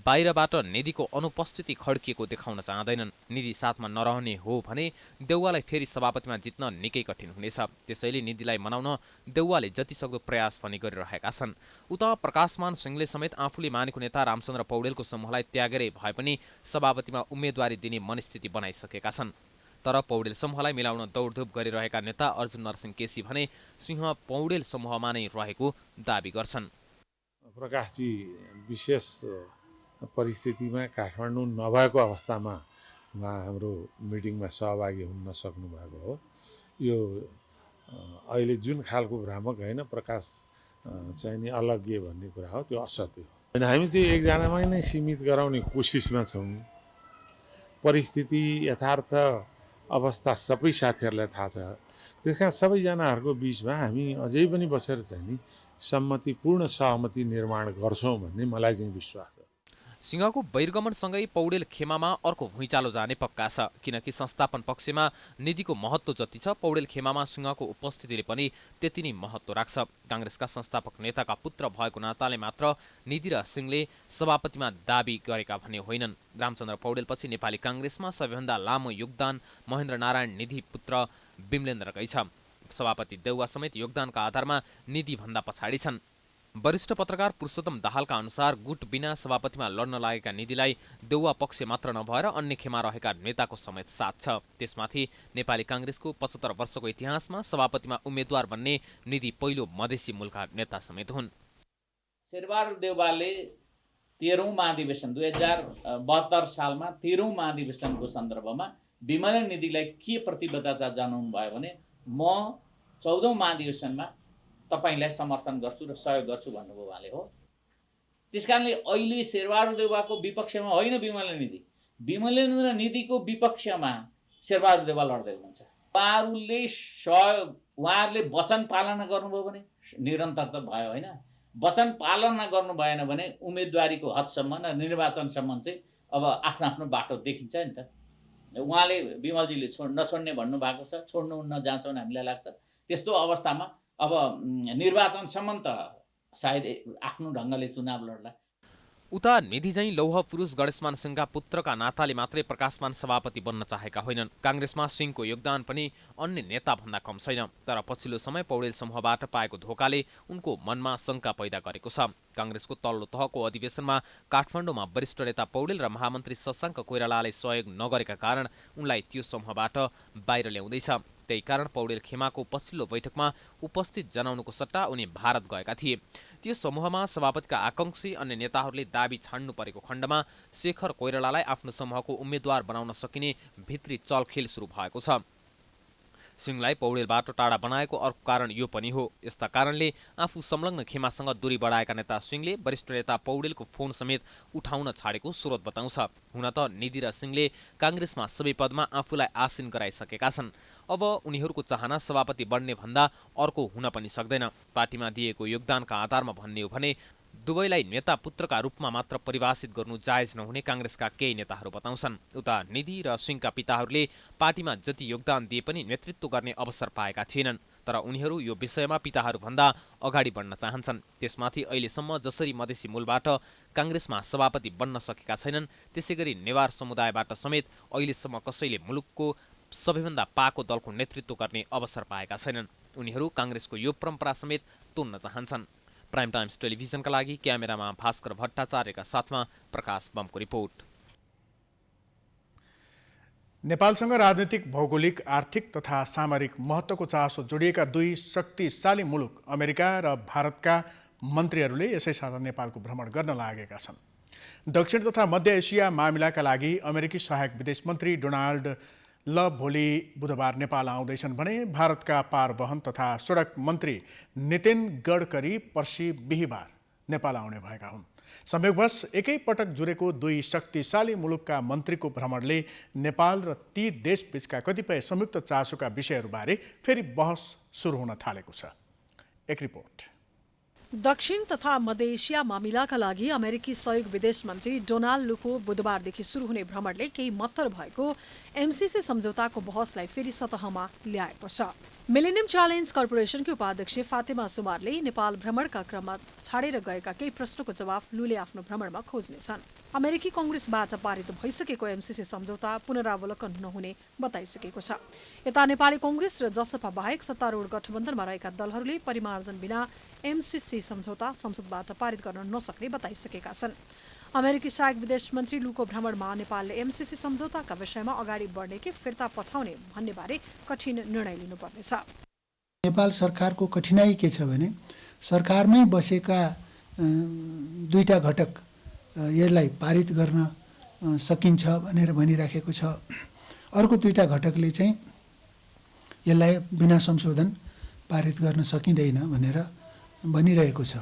बाहिरबाट निधिको अनुपस्थिति खड्किएको देखाउन चाहँदैनन्। निधि साथमा नरहने हो भने देउवालाई फेरि सभापतिमा जित्न निकै कठिन हुनेछ। त्यसैले निधिलाई मनाउन देउवाले जतिसक्दो प्रयास पनि गरिरहेका छन्। उता प्रकाशमान सिंहले समेत आफूले मानेको नेता रामचन्द्र पौडेलको समूहलाई त्यागेरै भए पनि सभापतिमा उम्मेदवारी दिने मनस्थिति बनाइसकेका छन्। तर पौडेल समूहलाई मिलाउन दौडधुप गरिरहेका नेता अर्जुन नरसिंह केसी भने सिंह पौडेल समूहमा नै रहेको दाबी गर्छन्। प्रकाशजी विशेष परिस्थितिमा काठमाडौँ नभएको अवस्थामा उहाँ हाम्रो मिटिङमा सहभागी हुन नसक्नु भएको हो। यो अहिले जुन खालको भ्रामक होइन प्रकाश चाहिँ नि अलग्गे भन्ने कुरा हो, त्यो असत्य हो। हामी त्यो एकजनामै नै सीमित गराउने कोसिसमा छौँ। परिस्थिति यथार्थ अवस्था सबै साथीहरूलाई थाहा छ। त्यसकारण सबैजनाहरूको बिचमा हामी अझै पनि बसेर चाहिँ नि सम्मतिपूर्ण सहमति निर्माण गर्छौँ भन्ने मलाई चाहिँ विश्वास छ। सिंहको बहिर्गमनसँगै पौडेल खेमामा अर्को भुइँचालो जाने पक्का छ, किनकि संस्थापन पक्षमा निधिको महत्त्व जति छ पौडेल खेमामा सिंहको उपस्थितिले पनि त्यति नै महत्त्व राख्छ। कांग्रेसका संस्थापक नेताका पुत्र भएको नाताले मात्र निधि र सिंहले सभापतिमा दाबी गरेका भने होइनन्। रामचन्द्र पौडेलपछि नेपाली कांग्रेसमा सबैभन्दा लामो योगदान महेन्द्र नारायण निधि पुत्र विमलेन्द्रकै छ। सभापति देउवा समेत योगदानका आधारमा निधि भन्दा पछाडि छन्। वरिष्ठ पत्रकार पुरुषोत्तम दाहालका अनुसार गुट बिना सभापतिमा लड्न लागेका निधिलाई देउवा पक्ष मात्र नभएर अन्य खेमा रहेका नेताको समेत साथ छ। त्यसमाथि नेपाली कांग्रेसको 75 वर्षको इतिहासमा सभापतिमा उम्मेद्वार बन्ने निधि पहिलो मधेसी मूलका नेता समेत हुन्। शेरबहादुर देउवाले 13औं महाधिवेशन 2072 सालमा 13औं महाधिवेशनको सन्दर्भमा विमलेन्द्र निधिलाई के प्रतिबद्धता जनाउनु भयो भने म 14औं महाधिवेशनमा तपाईलाई समर्थन गर्छु र सहयोग गर्छु भन्नुभयो उहाँले हो। त्यसकारणले अहिले शेरबहादुर देउवाको विपक्षमा होइन विमलेन्द्र निधिको विपक्षमा शेरबहादुर देउवा लड्दै हुनुहुन्छ। उहाँहरूले वचन पालना गर्नुभयो भने निरन्तरता भयो होइन, वचन पालना गर्नु भएन भने उम्मेदवारीको हदसम्म र निर्वाचनसम्म चाहिँ अब आफ्नो आफ्नो बाटो देखिन्छ नि त। उहाँले विमलजीले नछोड्ने भन्नुभएको छ, छोड्नुहुन्न जहाँसम्म हामीलाई लाग्छ। त्यस्तो अवस्थामा अब निर्वाचनसम्म त सायद आफ्नो ढङ्गले चुनाव लड्ला। उता निधि चाहिँ लौह पुरुष गणेशमान सिंहका पुत्रका नाताले मात्रै प्रकाशमान सभापति बन्न चाहेका होइनन्। कांग्रेसमा सिंहको योगदान पनि अन्य नेता भन्दा कम छैन। तर पछिल्लो समय पौडेल समूहबाट पाएको धोकाले उनको मनमा शंका पैदा गरेको छ। कांग्रेसको तल्लो तहको अधिवेशनमा काठमाडौँमा वरिष्ठ नेता पौडेल र महामन्त्री शशाङ्क कोइरालाले सहयोग नगरेका कारण उनलाई त्यो समूहबाट बाहिर ल्याउँदैछ। त्यही कारण पौडेल खेमाको पछिल्लो बैठकमा उपस्थित जनाउनुको सट्टा उनी भारत गएका थिए। त्यो समूहमा सभापतिका आकांक्षी अन्य नेताहरूले दाबी छाड्नु परेको खण्डमा शेखर कोइरालालाई आफ्नो समूहको उम्मेद्वार बनाउन सकिने भित्री चलखेल सुरु भएको छ। सिंहलाई पौडेलबाट टाढा बनाएको अर्को कारण यो पनि हो। यस्ता कारणले आफू संलग्न खेमासँग दूरी बढाएका नेता सिंहले वरिष्ठ नेता पौडेलको फोन समेत उठाउन छाडेको स्रोत बताउँछ। हुन त निधि र सिंहले कांग्रेसमा सबै पदमा आफूलाई आसीन गराइसकेका छन्। अब उनीहरूको चाहना सभापति बन्ने भन्दा अर्को हुन पनि सक्दैन। पार्टीमा दिएको योगदानका आधारमा भन्ने हो भने दुवैलाई नेता पुत्रका रूपमा मात्र परिभाषित गर्नु जायज नहुने कांग्रेसका केही नेताहरू बताउँछन्। उता निधि र सिंहका पिताहरूले पार्टीमा जति योगदान दिए पनि नेतृत्व गर्ने अवसर पाएका थिएनन्। तर उनीहरू यो विषयमा पिताहरूभन्दा अगाडि बढ्न चाहन्छन्। त्यसमाथि अहिलेसम्म जसरी मधेसी मूलबाट कांग्रेसमा सभापति बन्न सकेका छैनन्, त्यसैगरी नेवार समुदायबाट समेत अहिलेसम्म कसैले मुलुकको सबैभन्दा पाको दलको नेतृत्व गर्ने अवसर पाएका छैनन्। उनीहरू कांग्रेसको यो परम्परा समेत तोड्न चाहन्छन्। प्राइम टाइम्स टेलिभिजनका लागि क्यामेरामा भास्कर भट्टाचार्यका साथमा प्रकाश बमको रिपोर्ट। नेपालसँग राजनीतिक, भौगोलिक, आर्थिक तथा सामरिक महत्त्वको चासो जोडिएका दुई शक्तिशाली मुलुक अमेरिका र भारतका मन्त्रीहरूले यसै साता नेपालको भ्रमण गर्न लागेका छन्। दक्षिण तथा मध्य एसिया मामिलाका लागि अमेरिकी सहायक विदेश मन्त्री डोनाल्ड भोलि बुधबार नेपाल आउँदैछन् भने भारतका पारवहन तथा सडक मन्त्री नितिन गडकरी पर्सि बिहिबार नेपाल आउने भएका हुन्। संयोगवश एकै पटक जुरेको दुई शक्तिशाली मुलुकका मन्त्रीको भ्रमणले नेपाल र ती देशबीचका कतिपय संयुक्त चासोका विषयहरूबारे फेरि बहस सुरु हुन थालेको छ। एक रिपोर्ट। दक्षिण तथा मध्य एसिया मामिलाका लागि अमेरिकी सहयोग विदेश मन्त्री डोनाल्ड लुको बुधबारदेखि सुरु हुने भ्रमणले केही मत्तर भएको एमसीसी सम्झौताको बहसलाई फेरि सतहमा ल्याएको छ। मिलेनियम च्यालेन्ज कर्पोरेसनकी उपाध्यक्ष फातेमा सुमारले नेपाल भ्रमणका क्रममा छाडेर गएका केही प्रश्नको जवाफ लुले आफ्नो भ्रमणमा खोज्नेछन्। अमेरिकी कांग्रेसबाट पारित भइसकेको एमसीसी सम्झौता पुनरावलोकन नहुने बताइसकेको छ। यता नेपाली कांग्रेस र जसपा बाहेक सत्तारूढ गठबन्धनमा रहेका दलहरूले परिमार्जन बिना एमसीसी सम्झौता संसदबाट पारित गर्न नसक्ने बताइसकेका छन्। अमेरिकी सहायक विदेश मन्त्री लुको भ्रमणमा नेपालले एमसीसी सम्झौताका विषयमा अगाडि बढ्ने कि फिर्ता पठाउने भन्नेबारे कठिन निर्णय लिनुपर्नेछ। नेपाल सरकारको कठिनाई के छ भने सरकारमै बसेका दुईटा घटक यसलाई पारित गर्न सकिन्छ भनेर भनिराखेको छ। अर्को दुईटा घटकले चाहिँ यसलाई बिना संशोधन पारित गर्न सकिँदैन भनेर भनिरहेको छ।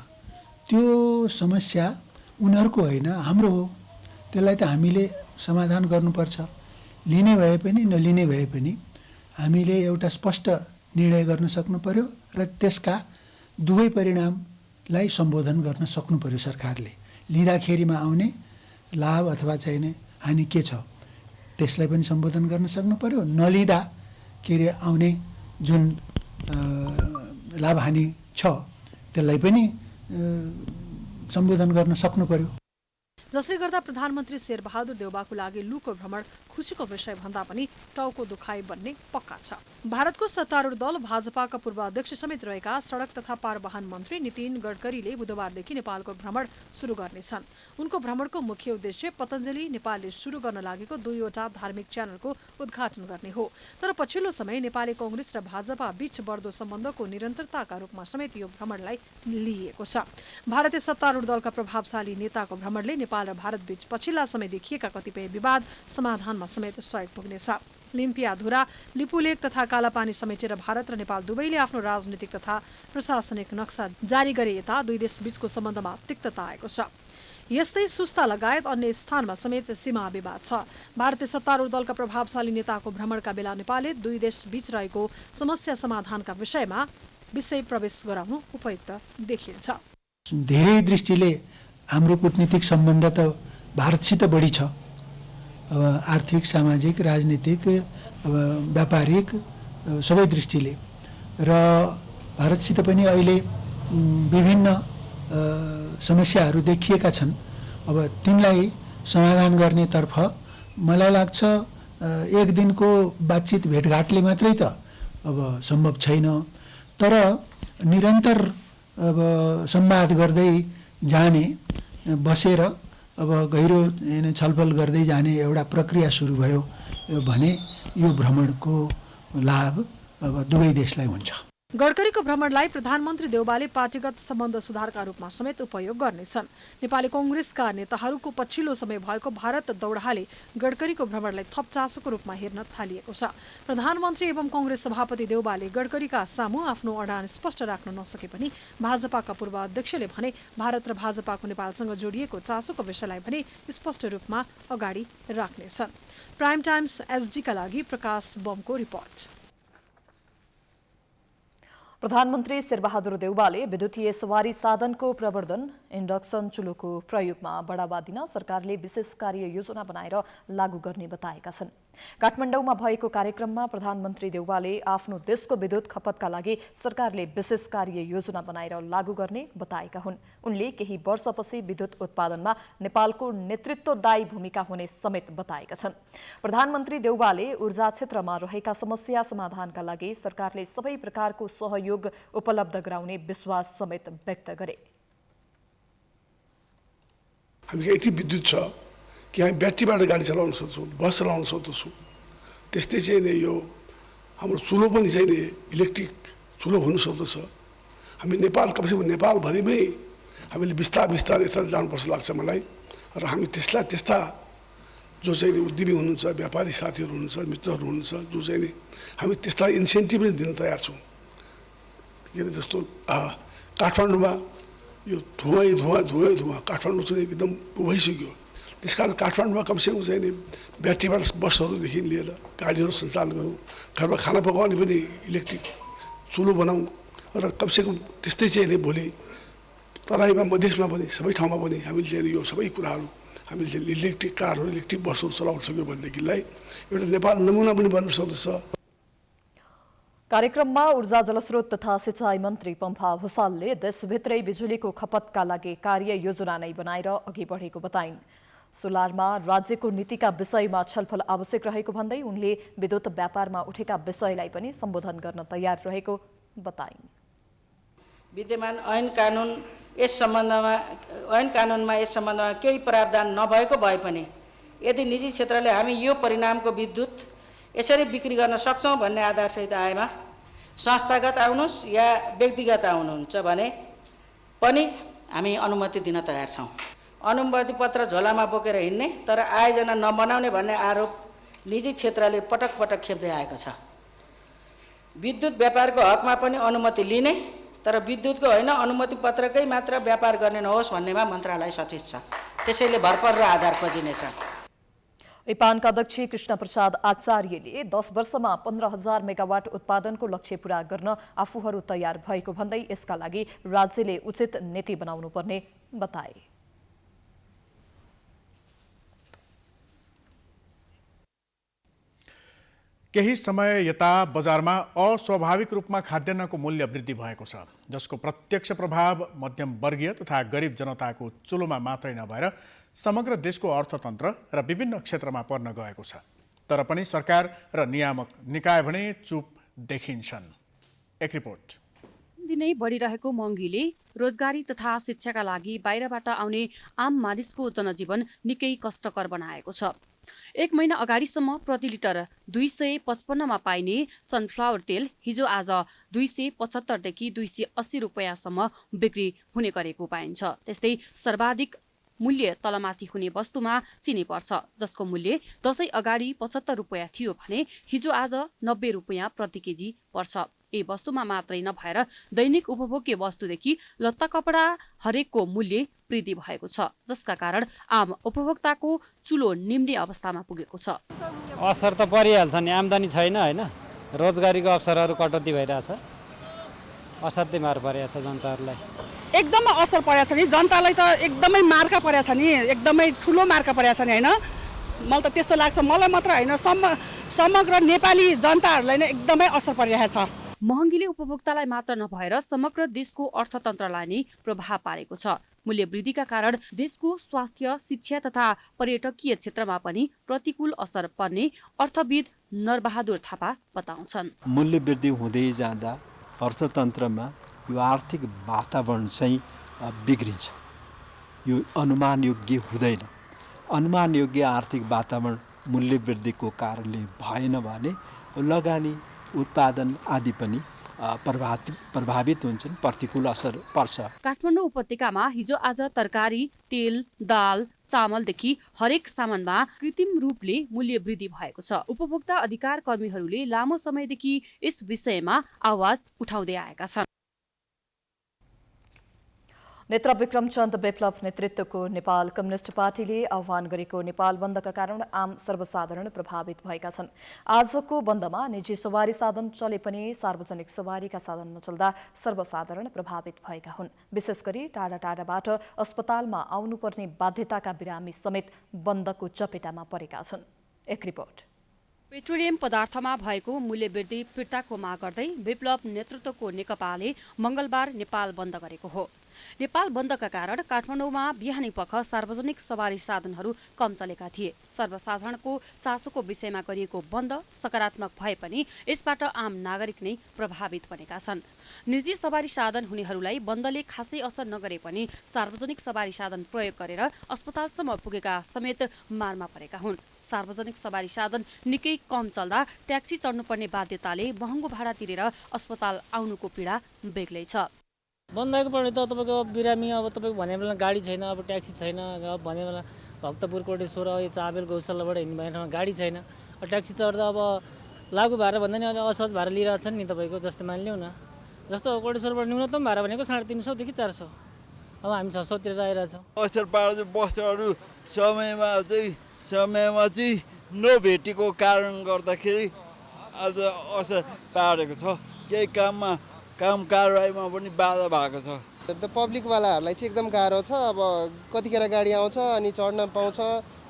त्यो समस्या उनीहरूको होइन, हाम्रो हो। त्यसलाई त हामीले समाधान गर्नुपर्छ। लिने भए पनि नलिने भए पनि हामीले एउटा स्पष्ट निर्णय गर्न सक्नु पर्यो र त्यसका दुवै परिणामलाई सम्बोधन गर्न सक्नु पर्यो। सरकारले लिँदाखेरिमा आउने लाभ अथवा चाहिने हानि के छ त्यसलाई पनि सम्बोधन गर्न सक्नु पर्यो। नलिँदा के अरे आउने जुन लाभ हानि छ त्यसलाई पनि सम्बोधन गर्न सक्नु पर्यो। जसले गर्दा प्रधानमन्त्री शेरबहादुर देउवाको लागि लुको भ्रमण खुसीको विषय भन्दा पनि टाउको दुखाइ बन्ने पक्का छ। भारतको सत्तारूढ दल भाजपाका पूर्व अध्यक्ष समेत रहेका सडक तथा पारवहन मन्त्री नितिन गडकरीले बुधबारदेखि नेपालको भ्रमण सुरु गर्नेछन्। उनको भ्रमणको मुख्य उद्देश्य पतञ्जलि नेपालले सुरु गर्न लागेको दुईवटा धार्मिक च्यानलको उद्घाटन गर्ने हो। तर पछिल्लो समय नेपाली कांग्रेस र भाजपा बीच बढ्दो सम्बन्धको निरन्तरताका रूपमा समेत यो भ्रमणलाई लिइएको छ। भारतीय सत्तारूढ दलका प्रभावशाली नेताको भ्रमणले नेपाल र भारत बीच पछिल्ला समय देखिएका कतिपय विवाद समाधानमा समेत सहयोग पुग्नेछ। लिम्पियाधुरा, लिपुलेक तथा कालापानी समेटेर भारत र नेपाल दुवैले आफ्नो राजनीतिक तथा प्रशासनिक नक्सा जारी गरे यता दुई देश बीचको सम्बन्धमा तिक्तता आएको छ। यस्तै सुस्ता लगायत अन्य स्थानमा समेत सीमा विवाद छ। भारतीय सत्तारूढ दलका प्रभावशाली नेताको भ्रमणका बेला नेपालले दुई देश बीच रहेको समस्या समाधानका विषयमा विषय प्रवेश गराउनु उपयुक्त देखिन्छ। धेरै दृष्टिले हाम्रो कूटनीतिक सम्बन्ध त भारतसित बढी छ। अब आर्थिक, सामाजिक, राजनीतिक, व्यापारिक सबै दृष्टिले र भारतसित पनि अहिले विभिन्न समस्याहरू देखिएका छन्। अब तिनलाई समाधान गर्नेतर्फ मलाई लाग्छ एक दिनको बातचित भेटघाटले मात्रै त अब सम्भव छैन। तर निरन्तर अब संवाद गर्दै जाने, बसेर अब गहिरो छलफल गर्दै जाने एउटा प्रक्रिया सुरु भयो भने यो भ्रमणको लाभ अब दुवै देशलाई हुन्छ। गडकरीको भ्रमणलाई प्रधानमन्त्री देउवाले पार्टीगत सम्बन्ध सुधारका रूपमा समेत उपयोग गर्नेछन्। नेपाली कांग्रेसका नेताहरूको पछिल्लो समय भएको भारत दौडाले गडकरीको भ्रमणलाई थप चासोको रूपमा हेर्न थालिएको छ। प्रधानमन्त्री एवं कांग्रेस सभापति देउवाले गडकरीका सामु आफ्नो अडान स्पष्ट राख्न नसके पनि भाजपाका पूर्व अध्यक्षले भने भारत र भाजपाको नेपालसँग जोडिएको चासोको विषयलाई भने स्पष्ट रूपमा अगाडि राख्नेछन्। प्राइम टाइम्स एसडीका लागि प्रकाश बमको रिपोर्ट। प्रधानमन्त्री शेरबहादुर देउवाले विद्युतीय सवारी साधनको प्रवर्धन, इन्डक्सन चुलोको प्रयोगमा बढावा दिन सरकारले विशेष कार्य योजना बनाएर लागू गर्ने बताएका छन्। काठमाडौँमा भएको कार्यक्रममा प्रधानमन्त्री देउवाले आफ्नो देशको विद्युत खपतका लागि सरकारले विशेष कार्य योजना बनाएर लागू गर्ने बताएका हुन्। उनले केही वर्षपछि विद्युत उत्पादनमा नेपालको नेतृत्वदायी भूमिका हुने समेत बताएका छन्। प्रधानमन्त्री देउवाले ऊर्जा क्षेत्रमा रहेका समस्या समाधानका लागि सरकारले सबै प्रकारको सहयोग उपलब्ध गराउने विश्वास समेत व्यक्त गरे। हामी यति विद्युत छ कि हामी ब्याट्रीबाट गाडी चलाउन सक्छौँ, बस चलाउन सक्छौँ त्यस्तै चाहिँ नि यो हाम्रो चुलो पनि चाहिँ नि इलेक्ट्रिक चुलो हुनु सक्दछ। हामी नेपाल कमसेकम नेपालभरिमै हामीले बिस्तार यता जानुपर्छ लाग्छ मलाई। र हामी त्यस्ता जो चाहिँ नि उद्यमी हुनुहुन्छ, व्यापारी साथीहरू हुनुहुन्छ, मित्रहरू हुनुहुन्छ, जो चाहिँ नि हामी त्यस्ता इन्सेन्टिभ पनि दिन तयार छौँ। के अरे जस्तो काठमाडौँमा यो धुवा काठमाडौँ चाहिँ एकदम भइसक्यो। त्यस कारण काठमाडौँमा कमसेकम चाहिँ नि ब्याट्रीबाट बसहरूदेखि लिएर गाडीहरू सञ्चालन गरौँ, घरमा खाना पकाउने पनि इलेक्ट्रिक चुलो बनाऊँ र कमसेकम त्यस्तै चाहिँ नि भोलि तराईमा मधेसमा पनि सबै ठाउँमा पनि हामीले चाहिँ यो सबै कुराहरू हामीले चाहिँ इलेक्ट्रिक कारहरू इलेक्ट्रिक बसहरू चलाउन सक्यो भनेदेखिलाई एउटा नेपाल नमुना पनि बन्न सक्दछ। कार्यक्रममा ऊर्जा जलस्रोत तथा सिंचाई मन्त्री पम्फा भुसालले देशभित्रै बिजुलीको खपतका लागि कार्य योजना नै बनाएर अघि बढेको बताइन्। सोलरमा राज्यको नीतिका विषयमा छलफल आवश्यक रहेको भन्दै उनले विद्युत व्यापारमा उठेका विषयलाई पनि सम्बोधन गर्न तयार रहेको बताइन्। विद्यमान ऐन कानुनमा यस सम्बन्धमा केही प्रावधान नभएको भए पनि यदि निजी क्षेत्रले हामी यो परिणामको विद्युत यसरी बिक्री गर्न सक्छौँ भन्ने आधारसहित आएमा संस्थागत आउनुहोस् या व्यक्तिगत आउनुहुन्छ भने पनि हामी अनुमति दिन तयार छौँ। अनुमति पत्र झोलामा बोकेर हिँड्ने तर आयोजना नबनाउने भन्ने आरोप निजी क्षेत्रले पटक पटक खेप्दै आएको छ। विद्युत व्यापारको हकमा पनि अनुमति लिने तर विद्युतको होइन अनुमति पत्रकै मात्र व्यापार गर्ने नहोस् भन्नेमा मन्त्रालय सचेत छ। त्यसैले भरपर र आधार खोजिनेछ। इपानका अध्यक्ष कृष्ण प्रसाद आचार्यले 10 वर्षमा 15,000 मेगावाट उत्पादनको लक्ष्य पूरा गर्न आफूहरू तयार भएको भन्दै यसका लागि राज्यले उचित नीति बनाउनु पर्ने बताए। केही समय यता बजारमा अस्वाभाविक रूपमा खाद्यान्नको मूल्य वृद्धि भएको छ, जसको प्रत्यक्ष प्रभाव मध्यम वर्गीय तथा गरिब जनताको चुलोमा मात्रै नभएर समग्र देशको अर्थतन्त्र र विभिन्न क्षेत्रमा पर्न गएको छ। तर पनि सरकार र नियामक निकाय भने चुप देखिन्छन्। एक रिपोर्ट। दिनै बढिरहेको महँगीले रोजगारी तथा शिक्षाका लागि बाहिरबाट आउने आम मानिसको जनजीवन निकै कष्टकर बनाएको छ। 1 महिना अगाडिसम्म प्रति लिटर 255 मा पाइने सनफ्लावर तेल हिजो आज 275 देखि 280 रुपैयाँसम्म बिक्री हुने गरेको पाइन्छ। त्यस्तै सर्वाधिक मूल्य तलमाथि हुने वस्तुमा चिनी पर्छ, जसको मूल्य दशैं अगाडि 75 रुपैयाँ थियो भने हिजो आज 90 रुपैयाँ प्रति केजी पर्छ। यी वस्तुमा मात्रै नभएर दैनिक उपभोग्य वस्तुदेखि लत्ता कपडा हरेकको मूल्य वृद्धि भएको छ, जसका कारण आम उपभोक्ताको चुलो निम्ने अवस्थामा पुगेको छ। असर त परिहाल्छ नि, आम्दानी छैन होइन, रोजगारीको अवसरहरू कटौती भइरहेछ, असाध्यै मार परेको छ जनताहरूलाई। एकदमै असर परेको छ नि, जनतालाई त एकदमै मार्का परेको छ नि, एकदमै ठुलो मार्का परेको छ नि होइन। मलाई त त्यस्तो लाग्छ, मलाई मात्र होइन समग्र नेपाली जनताहरूलाई नै एकदमै असर परिरहेको छ। महँगीले उपभोक्तालाई मात्र नभएर समग्र देशको अर्थतन्त्रलाई नै प्रभाव पारेको छ। मूल्य वृद्धिका कारण देशको स्वास्थ्य, शिक्षा तथा पर्यटकीय क्षेत्रमा पनि प्रतिकूल असर पर्ने अर्थविद नरबहादुर थापा बताउँछन्। मूल्य वृद्धि हुँदै जाँदा अर्थतन्त्रमा यो आर्थिक वातावरण चाहिँ बिग्रिन्छ, यो अनुमान योग्य हुँदैन। अनुमान योग्य आर्थिक वातावरण मूल्य वृद्धिको कारणले भएन भने लगानी, उत्पादन आदि पनि प्रभावित हुन्छन्, प्रतिकूल असर पर्छ। काठमाडौँ उपत्यकामा हिजो आज तरकारी, तेल, दाल, चामलदेखि हरेक सामानमा कृत्रिम रूपले मूल्य वृद्धि भएको छ। उपभोक्ता अधिकार कर्मीहरूले लामो समयदेखि यस विषयमा आवाज उठाउँदै आएका छन्। नेता विक्रमचन्द्र विप्लव नेतृत्वको नेपाल कम्युनिस्ट पार्टीले आह्वान गरेको नेपाल बन्दका कारण आम सर्वसाधारण प्रभावित भएका छन्। आजको बन्दमा निजी सवारी साधन चले पनि सार्वजनिक सवारीका साधन नचल्दा सर्वसाधारण प्रभावित भएका हुन्। विशेष गरी टाढा टाढाबाट अस्पतालमा आउनुपर्ने बाध्यताका बिरामी समेत बन्दको चपेटामा परेका छन्। एक रिपोर्ट। पेट्रोलियम पदार्थमा भएको मूल्य वृद्धि फिर्ताको माग गर्दै विप्लव नेतृत्वको नेकपाले मंगलबार नेपाल बन्द गरेको हो। नेपाल बन्दका कारण काठमाडौँमा बिहानीपख सार्वजनिक सवारी साधनहरू कम चलेका थिए। सर्वसाधारणको चासोको विषयमा गरिएको बन्द सकारात्मक भए पनि यसबाट आम नागरिक नै प्रभावित बनेका छन्। निजी सवारी साधन हुनेहरूलाई बन्दले खासै असर नगरे पनि सार्वजनिक सवारी साधन प्रयोग गरेर अस्पतालसम्म पुगेका समेत मारमा परेका हुन्। सार्वजनिक सवारी साधन निकै कम चल्दा ट्याक्सी चढ्नुपर्ने बाध्यताले महँगो भाडा तिरेर अस्पताल आउनुको पीडा बेग्लै छ। बन्दाको पढ्ने त तपाईँको बिरामी अब तपाईँको भने बेला गाडी छैन, अब ट्याक्सी छैन, अब भने बेला भक्तपुर कोटेश्वर यो चाबेल गौशालाबाट हिँड्नु भएको ठाउँमा गाडी छैन। ट्याक्सी चढ्दा अब लागु भाडा भन्दा नि अलि असहज भाडा लिइरहेको छ नि तपाईँको। जस्तै मानिलिउँ न, जस्तो कोटेश्वरबाट न्यूनतम भाडा भनेको 350 देखि 400, अब हामी 600 तिरेर आइरहेछौँ। असर पार्छ बसहरू समयमा चाहिँ नभेटेको कारण गर्दाखेरि आज असर पारेको छ। केही काम कारवाहीमा पनि बाधा भएको छ। पब्लिकवालाहरूलाई चाहिँ एकदम गाह्रो छ। अब कतिखेर गाडी आउँछ अनि चढ्न पाउँछ,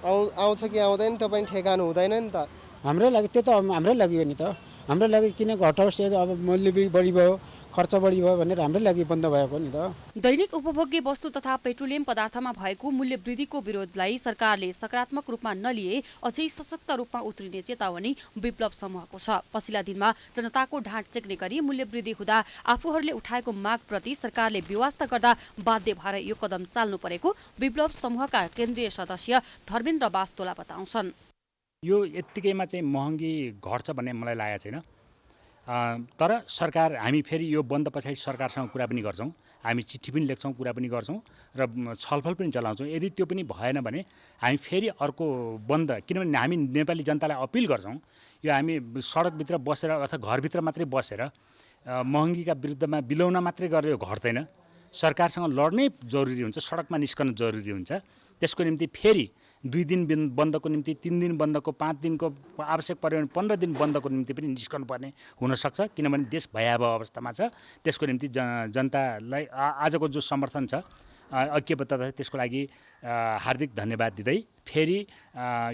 आउँछ कि आउँदैन त्यो पनि ठेगान हुँदैन नि त। हाम्रै लागि त्यो त हाम्रै लागि हो नि त। हाम्रो लागि किन घटाओस्, अब मूल्य बढी भयो, खर्च बढी भयो भनेर हाम्रै लागि बन्द भएको नि त। दैनिक उपभोग्य वस्तु तथा पेट्रोलियम पदार्थमा भएको मूल्य वृद्धिको विरोधलाई सरकारले सकारात्मक रूपमा नलिए अझै सशक्त रूपमा उत्रिने चेतावनी विप्लव समूहको छ। पछिल्ला दिनमा जनताको ढाँट सेक्ने गरी मूल्य वृद्धि हुँदा आफूहरूले उठाएको मागप्रति सरकारले व्यवस्था गर्दा बाध्य भएर यो कदम चाल्नु परेको विप्लव समूहका केन्द्रीय सदस्य धर्मेन्द्र बास्तोला बताउँछन्। यो यत्तिकैमा चाहिँ महँगी घट्छ भन्ने मलाई लागेको छैन। तर सरकार, हामी फेरि यो बन्द पछाडि सरकारसँग कुरा पनि गर्छौँ, हामी चिठी पनि लेख्छौँ, कुरा पनि गर्छौँ र छलफल पनि चलाउँछौँ। यदि त्यो पनि भएन भने हामी फेरि अर्को बन्द, किनभने हामी नेपाली जनतालाई अपिल गर्छौँ, यो हामी सडकभित्र बसेर अथवा घरभित्र मात्रै बसेर महँगीका विरुद्धमा बिलौन मात्रै गरेर यो घट्दैन। सरकारसँग लड्नै जरुरी हुन्छ, सडकमा निस्कन जरुरी हुन्छ। त्यसको निम्ति फेरि 2 दिन बन्दको निम्ति, 3 दिन बन्दको, 5 दिनको आवश्यक पऱ्यो भने 15 दिन बन्दको निम्ति पनि निस्कनु पर्ने हुनसक्छ। किनभने देश भयावह अवस्थामा छ। त्यसको निम्ति जनतालाई आजको जो समर्थन छ, ऐक्यबद्धता छ, त्यसको लागि हार्दिक धन्यवाद दिँदै फेरि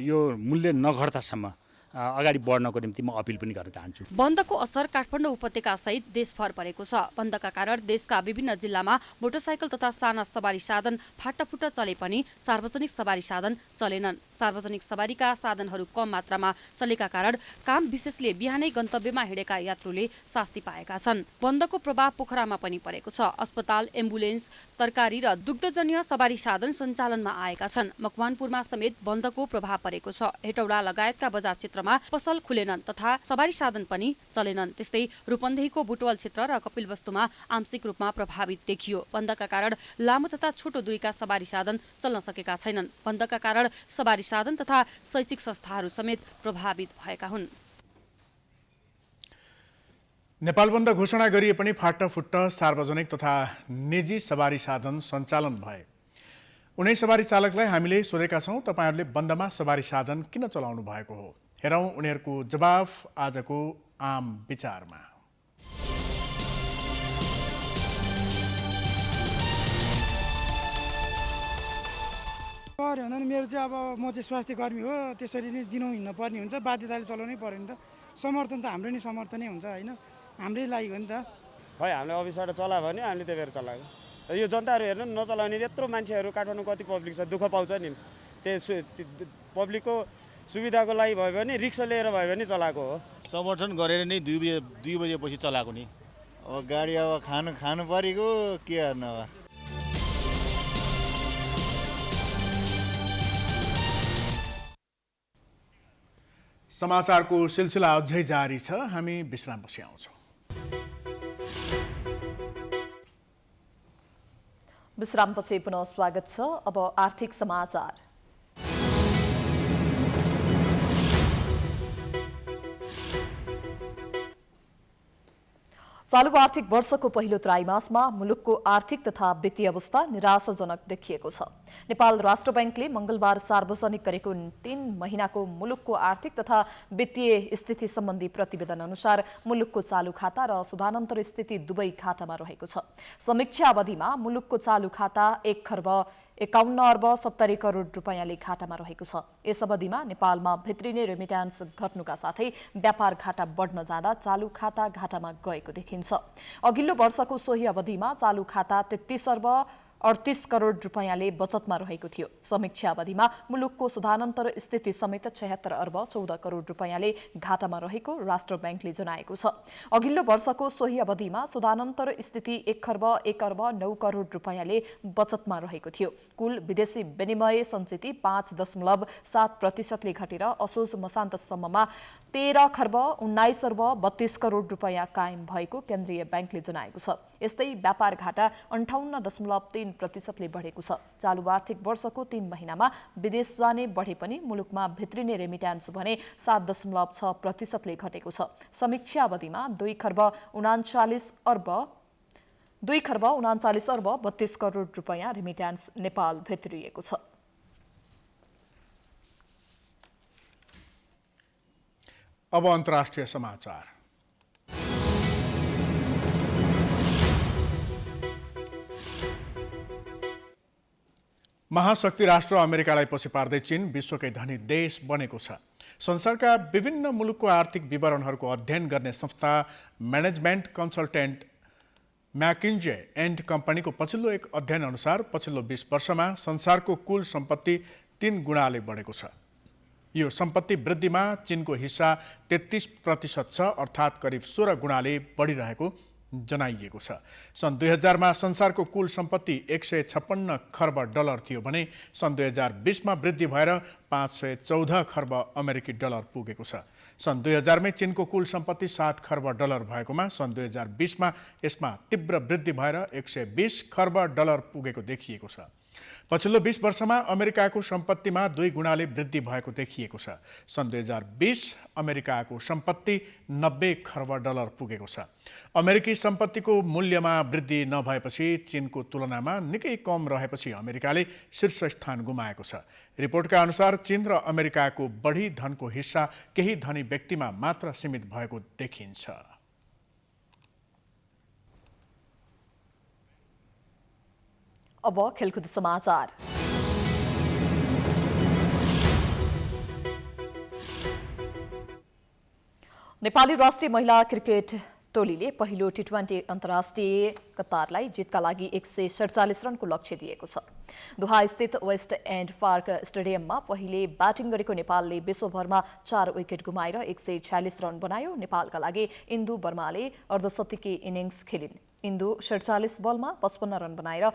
यो मूल्य नघट्दासम्म अगाडि बढ्नको निम्ति म अपिल पनि गर्न चाहन्छु। बन्दको असर काठमाडौँ उपत्यका सहित देशभर परेको छ। बन्दका कारण देशका विभिन्न जिल्लामा मोटरसाइकल तथा साना सवारी साधन फाटाफुट्टा चले पनि सार्वजनिक सवारी साधन चलेनन्। सार्वजनिक सवारीका साधनहरू कम मात्रामा चलेका कारण काम विशेषले बिहानै गन्तव्यमा हिँडेका यात्रुले शास्ति पाएका छन्। बन्दको प्रभाव पोखरामा पनि परेको छ। अस्पताल, एम्बुलेन्स, तरकारी र दुग्धजन्य सवारी साधन सञ्चालनमा आएका छन्। मकवानपुरमा समेत बन्दको प्रभाव परेको छ। हेटौडा लगायतका बजार क्षेत्रमा पसल खुलेनन् तथा सवारी साधन पनि चलेनन्। त्यस्तै रूपन्देहीको बुटवल क्षेत्र र कपिलवस्तुमा आंशिक रूपमा प्रभावित देखियो। बन्दका कारण लामो तथा छोटो दूरीका सवारी साधन चल्न सकेका छैनन्। बन्दका कारण सवारी साधन तथा शैक्षिक संस्थाहरू समेत प्रभावित भएका हुन्। नेपाल बन्द घोषणा गरिए पनि फाटाफुट्ट सार्वजनिक तथा निजी सवारी साधन सञ्चालन भए। उनै सवारी चालकलाई हामीले सोधेका छौँ, तपाईँहरूले बन्दमा सवारी साधन किन चलाउनु भएको हो? हेरौँ उनीहरूको जवाफ आजको आम विचारमा। पऱ्यो भने मेरो चाहिँ अब म चाहिँ स्वास्थ्य कर्मी हो, त्यसरी नै दिनौँ हिँड्न पर्ने हुन्छ, बाध्यताले चलाउनै पर्यो नि त। समर्थन त हाम्रो नै समर्थनै हुन्छ होइन, हाम्रै लागि हो नि त। खै हामीले अफिसबाट चलायो भने हामीले त्यही भएर चलाएको। यो जनताहरू हेर्नु नचलाउने यत्रो मान्छेहरू काठमाडौँ कति पब्लिक छ, दुःख पाउँछ नि। पब्लिकको सुविधाको लागि भयो भने रिक्सा लिएर भयो भने चलाएको हो। समर्थन गरेर नै 2 बजेपछि चलाएको नि। अब गाडी अब खानु परेको के गर्न अब। समाचारको सिलसिला अझै जारी छ। हामी विश्रामपछि आउँछौँ। विश्रामपछि पुनः स्वागत छ। अब आर्थिक समाचार। चालू आर्थिक वर्षको पहिलो त्रैमासमा मुलुकको आर्थिक तथा वित्तीय अवस्था निराशाजनक देखिएको छ। नेपाल राष्ट्र बैंकले मंगलबार सार्वजनिक गरेको 3 महिनाको मुलुकको आर्थिक तथा वित्तीय स्थिति सम्बन्धी प्रतिवेदन अनुसार मुलुकको चालू खाता र सुधानन्तर स्थिति दुवै घाटामा रहेको छ। समीक्षा अवधिमा मुलुकको चालू खाता 1,51,70,70,000 रुपैयाँले घाटामा रहेको छ। यस अवधिमा नेपालमा भित्रिने रेमिट्यान्स घट्नुका साथै व्यापार घाटा बढ्न जाँदा चालू खाता घाटामा गएको देखिन्छ। अघिल्लो वर्षको सोही अवधिमा चालू खाता 33 38 करोड रुपैयाँले बचतमा रहेको थियो। समीक्षा अवधिमा मुलुकको सुधानन्तर स्थिति समेत 76 अर्ब 14 करोड रुपैयाँले घाटामा रहेको राष्ट्र ब्याङ्कले जनाएको छ। अघिल्लो वर्षको सोही अवधिमा सुधानन्तर स्थिति 1 खर्ब 1 अर्ब 9 करोड रुपैयाँले बचतमा रहेको थियो। कुल विदेशी विनिमय सञ्चिति 5.7% घटेर असोज मसान्तसम्ममा 13 खर्ब 19 अर्ब 32 करोड रुपैयाँ कायम भएको केन्द्रीय ब्याङ्कले जनाएको छ। यस्तै व्यापार घाटा 58.3% बढेको छ। चालु आर्थिक वर्षको 3 महिनामा विदेश जाने बढे पनि मुलुकमा भित्रिने रेमिट्यान्स भने 7.6% घटेको छ। समीक्षा अवधिमा 2 खर्ब 39 अर्ब 32 करोड रुपैयाँ रेमिट्यान्स नेपाल भित्रिएको छ। अब अन्तर्राष्ट्रिय समाचार। महाशक्ति राष्ट्र अमेरिकालाई पछि पार्दै चीन विश्वकै धनी देश बनेको छ। संसारका विभिन्न मुलुकको आर्थिक विवरणहरूको अध्ययन गर्ने संस्था म्यानेजमेन्ट कन्सल्टेन्ट म्याकिन्जे एन्ड कम्पनीको पछिल्लो एक अध्ययन अनुसार पछिल्लो 20 वर्षमा संसारको कुल सम्पत्ति 3 गुणाले बढेको छ। यो सम्पत्ति वृद्धिमा चीनको हिस्सा 33% छ, अर्थात् करिब 16 गुणाले बढिरहेको जनाइएको छ। सन् 2000 मा संसारको कुल सम्पत्ति 156 खर्ब डलर थियो भने सन् 2020 मा वृद्धि भएर 514 खर्ब अमेरिकी डलर पुगेको छ। सन् 2000 मै चीनको कुल सम्पत्ति 7 खर्ब डलर भएकोमा सन् 2020 मा यसमा तीव्र वृद्धि भएर 120 खर्ब डलर पुगेको देखिएको छ। पछिल्लो 20 वर्षमा अमेरिकाको सम्पत्तिमा 2 गुणाले वृद्धि भएको देखिएको छ। सन् 2020 अमेरिकाको सम्पत्ति 90 खर्ब डलर पुगेको छ। अमेरिकी सम्पत्तिको मूल्यमा वृद्धि नभएपछि चीनको तुलनामा निकै कम रहेपछि अमेरिकाले शीर्ष स्थान गुमाएको छ। रिपोर्टका अनुसार चीन र अमेरिकाको बढी धनको हिस्सा केही धनी व्यक्तिमा मात्र सीमित भएको देखिन्छ। अब खेलकुद समाचार। नेपाली राष्ट्रिय महिला क्रिकेट टोलीले पहिलो टी20 अन्तर्राष्ट्रिय कतारलाई जितका लागि 147 रनको लक्ष्य दिएको छ। दोहा स्थित वेस्ट एन्ड पार्क स्टेडियममा पहिले ब्याटिङ गरेको नेपालले विश्वभरमा 4 विकेट गुमाएर 146 रन बनायो। नेपालका लागि इन्दु वर्माले अर्धशतकी इनिङ्स खेलिन्। इन्दु 47 बलमा 55 रन बनाएर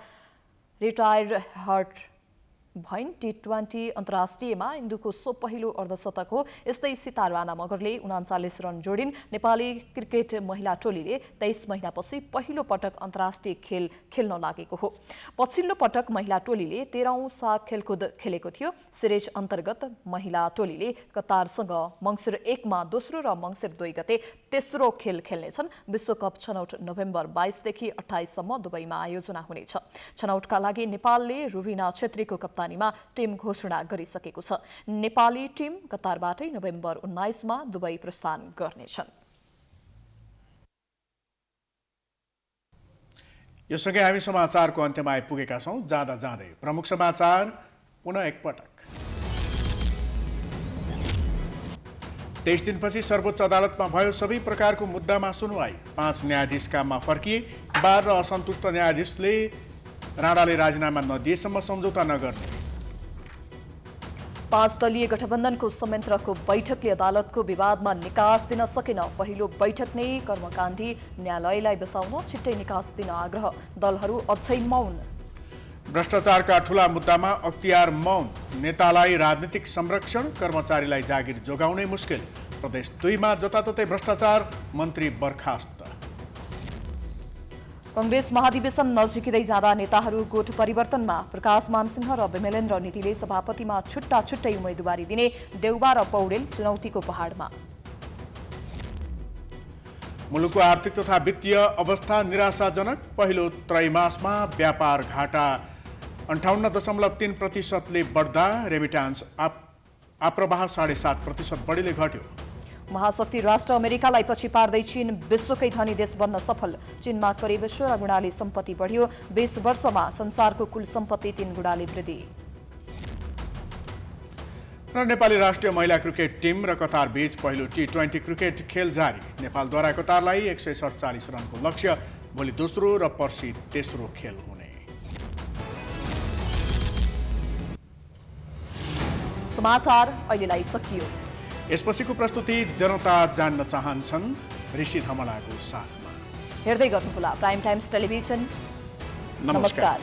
रिटायर हर्ट भइन्। टी20 अन्तर्राष्ट्रियमा इन्दुको सो पहिलो अर्धशतक हो। यस्तै सीता राणा मगरले 39 रन जोडिन्। नेपाली क्रिकेट महिला टोलीले 23 महिनापछि पहिलो पटक अन्तर्राष्ट्रिय खेल खेल्न लागेको हो। पछिल्लो पटक महिला टोलीले 13औं साग खेलकुद खेलेको थियो। सिरिज अन्तर्गत महिला टोलीले कतारसँग मङ्सिर 1 मा दोस्रो र मङ्सिर 2 गते तेस्रो खेल खेल्नेछन्। विश्वकप छनौट नोभेम्बर 22 देखि 28 सम्म दुबईमा आयोजना हुनेछ। छनौटका लागि नेपालले रुबिना छेत्रीको कप्तानीमा टिम घोषणा गरिसकेको छ। नेपाली टिम कतारबाटै नोभेम्बर 19 मा दुबई प्रस्थान गर्नेछन्। यससँगै हामी समाचारको अन्त्यमा आइपुगेका छौं। जाँदा जाँदै प्रमुख समाचार पुनः एकपटक। 23 दिनपछि सर्वोच्च अदालतमा भयो सबै प्रकारको मुद्दामा सुनवाई। 5 न्यायाधीश काममा फर्किए। बार र असन्तुष्ट न्यायाधीशले राणाले राजीनामा नदिएसम्म सम्झौता नगर्ने। 5 दलीय गठबन्धनको संयन्त्रको बैठकले अदालतको विवादमा निकास दिन सकेन। पहिलो बैठक नै कर्मकाण्डी न्यायालयलाई बसाउन छिट्टै निकास दिन आग्रह। दलहरू अझै मौन। भ्रष्टाचारका ठूला मुद्दामा अख्तियार मौन। नेतालाई राजनीतिक संरक्षण, कर्मचारीलाई जागिर जोगाउनै मुस्किल। प्रदेश 2 मा जताततै भ्रष्टाचार, मन्त्री बर्खास्त। कांग्रेस महाधिवेशन नजिकै जाँदा नेताहरू गुट परिवर्तनमा। प्रकाश मानसिंह र विमलेन्द्र नीतिले सभापतिमा छुट्टा छुट्टै उम्मेदवारी दिने। देउबा र पौडेल चुनौतीको पहाडमा। मुलुकको आर्थिक तथा वित्तीय अवस्था निराशाजनक। पहिलो त्रैमासमा व्यापार घाटा 58.3%ले बढ्दा रेमिट्यान्स आप्रवाह 7.5% बढीले घट्यो। महाशक्ति राष्ट्र अमेरिकालाई पछि पार्दै चीन विश्वकै धनी देश बन्न सफल। चीनमा करिब 16 गुणाले सम्पत्ति बढ्यो। 20 वर्षमा संसारको कुल सम्पत्ति 3 गुणाले वृद्धि। र नेपाली राष्ट्रिय महिला क्रिकेट टिम र कतार बीच पहिलो टी20 क्रिकेट खेल जारी। नेपालद्वारा कतारलाई 147 रनको लक्ष्य। भोलि दोस्रो र पर्सि तेस्रो खेल हुने। समाचार अहिलेलाई सकियो। यसपछिको प्रस्तुति जनता जान्न चाहन्छन् ऋषि धमलाको साथमा। हेर्दै गर्नुहोला प्राइम टाइम्स टेलिभिजन। नमस्कार।